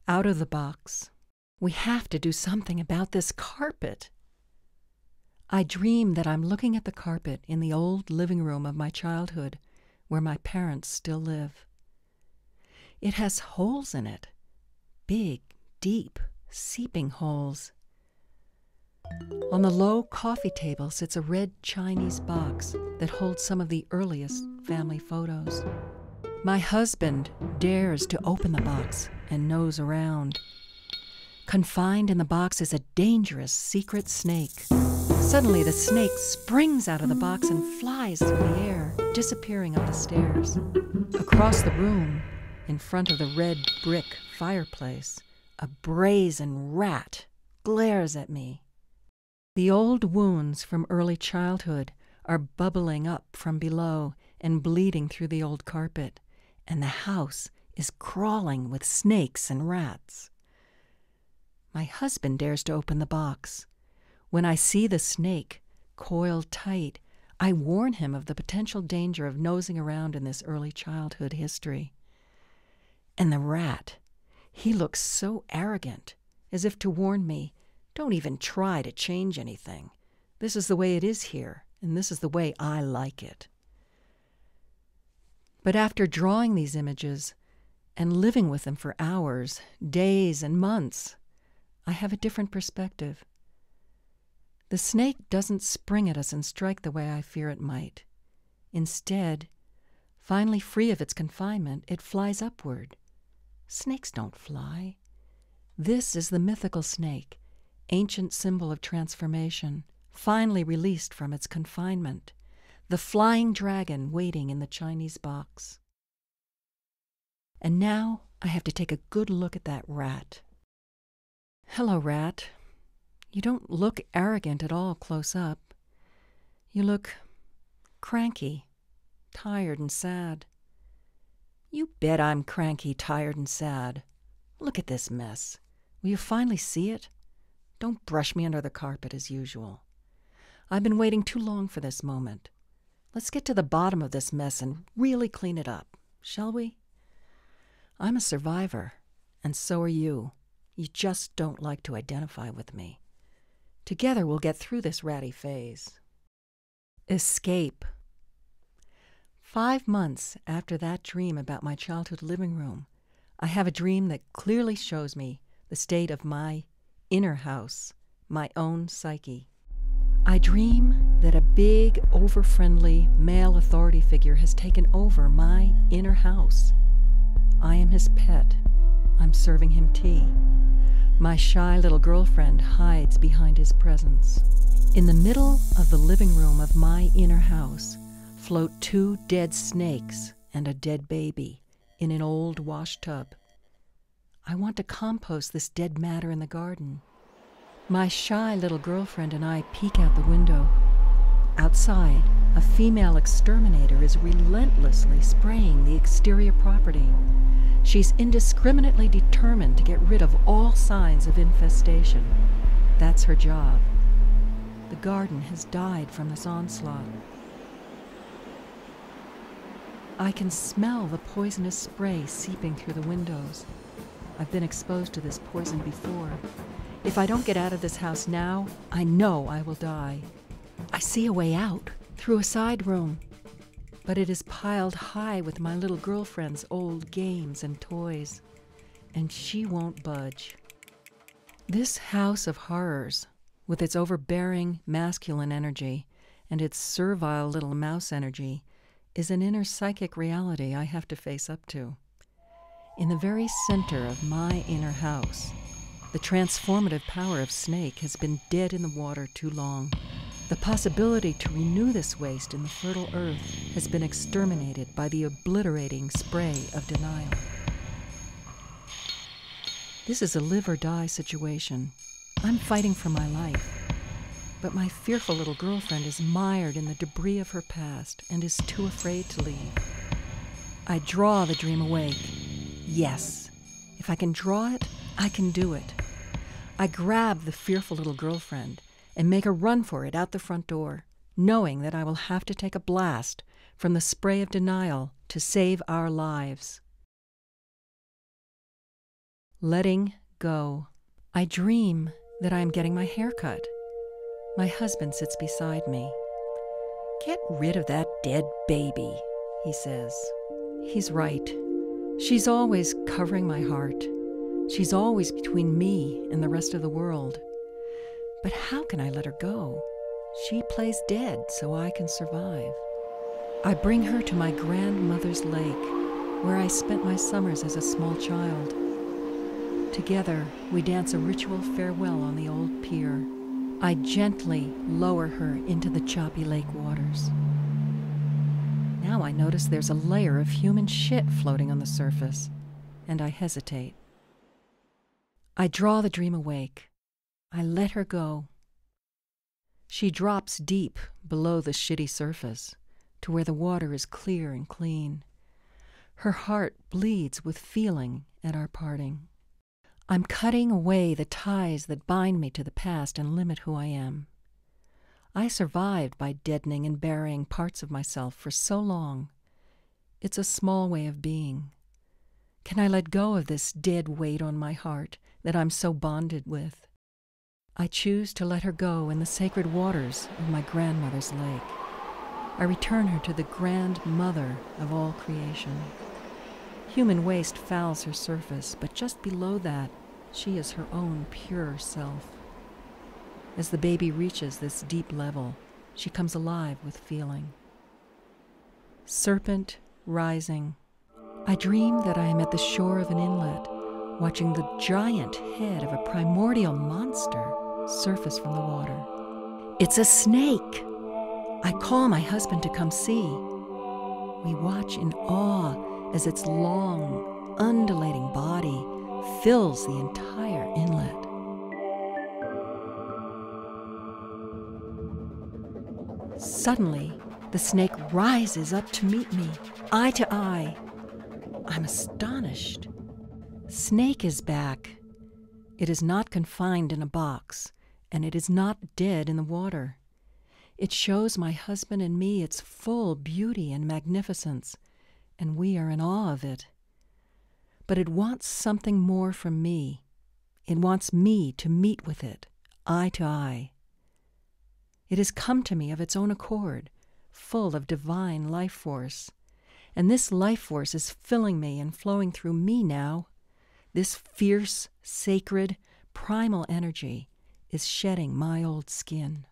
Out of the box. We have to do something about this carpet. I dream that I'm looking at the carpet in the old living room of my childhood, where my parents still live. It has holes in it, big, deep, seeping holes. On the low coffee table sits a red Chinese box that holds some of the earliest family photos. My husband dares to open the box and nose around. Confined in the box is a dangerous secret snake. Suddenly, the snake springs out of the box and flies through the air, disappearing up the stairs. Across the room, in front of the red brick fireplace, a brazen rat glares at me. The old wounds from early childhood are bubbling up from below and bleeding through the old carpet, and the house is crawling with snakes and rats. My husband dares to open the box. When I see the snake coiled tight, I warn him of the potential danger of nosing around in this early childhood history. And the rat, he looks so arrogant, as if to warn me, don't even try to change anything. This is the way it is here, and this is the way I like it. But after drawing these images and living with them for hours, days, and months, I have a different perspective. The snake doesn't spring at us and strike the way I fear it might. Instead, finally free of its confinement, it flies upward. Snakes don't fly. This is the mythical snake, ancient symbol of transformation, finally released from its confinement, the flying dragon waiting in the Chinese box. And now I have to take a good look at that rat. Hello, rat. You don't look arrogant at all close up. You look cranky, tired and sad. You bet I'm cranky, tired and sad. Look at this mess. Will you finally see it? Don't brush me under the carpet as usual. I've been waiting too long for this moment. Let's get to the bottom of this mess and really clean it up, shall we? I'm a survivor, and so are you. You just don't like to identify with me. Together we'll get through this ratty phase. Escape. 5 months after that dream about my childhood living room, I have a dream that clearly shows me the state of my inner house, my own psyche. I dream that a big, over-friendly male authority figure has taken over my inner house. I am his pet. I'm serving him tea. My shy little girlfriend hides behind his presence. In the middle of the living room of my inner house float 2 dead snakes and a dead baby in an old wash tub. I want to compost this dead matter in the garden. My shy little girlfriend and I peek out the window. Outside, a female exterminator is relentlessly spraying the exterior property. She's indiscriminately determined to get rid of all signs of infestation. That's her job. The garden has died from this onslaught. I can smell the poisonous spray seeping through the windows. I've been exposed to this poison before. If I don't get out of this house now, I know I will die. I see a way out, through a side room. But it is piled high with my little girlfriend's old games and toys, and she won't budge. This house of horrors, with its overbearing masculine energy and its servile little mouse energy, is an inner psychic reality I have to face up to. In the very center of my inner house, the transformative power of snake has been dead in the water too long. The possibility to renew this waste in the fertile earth has been exterminated by the obliterating spray of denial. This is a live or die situation. I'm fighting for my life. But my fearful little girlfriend is mired in the debris of her past and is too afraid to leave. I draw the dream awake. Yes, if I can draw it, I can do it. I grab the fearful little girlfriend and make a run for it out the front door, knowing that I will have to take a blast from the spray of denial to save our lives. Letting go. I dream that I am getting my hair cut. My husband sits beside me. "Get rid of that dead baby," he says. He's right. She's always covering my heart. She's always between me and the rest of the world. But how can I let her go? She plays dead so I can survive. I bring her to my grandmother's lake, where I spent my summers as a small child. Together, we dance a ritual farewell on the old pier. I gently lower her into the choppy lake waters. Now I notice there's a layer of human shit floating on the surface, and I hesitate. I draw the dream awake. I let her go. She drops deep below the shitty surface, to where the water is clear and clean. Her heart bleeds with feeling at our parting. I'm cutting away the ties that bind me to the past and limit who I am. I survived by deadening and burying parts of myself for so long. It's a small way of being. Can I let go of this dead weight on my heart that I'm so bonded with? I choose to let her go in the sacred waters of my grandmother's lake. I return her to the grandmother of all creation. Human waste fouls her surface, but just below that, she is her own pure self. As the baby reaches this deep level, she comes alive with feeling. Serpent rising. I dream that I am at the shore of an inlet, watching the giant head of a primordial monster surface from the water. It's a snake! I call my husband to come see. We watch in awe as its long, undulating body fills the entire inlet. Suddenly, the snake rises up to meet me, eye to eye. I'm astonished. Snake is back. It is not confined in a box, and it is not dead in the water. It shows my husband and me its full beauty and magnificence, and we are in awe of it. But it wants something more from me. It wants me to meet with it, eye to eye. It has come to me of its own accord, full of divine life force. And this life force is filling me and flowing through me now. This fierce, sacred, primal energy is shedding my old skin.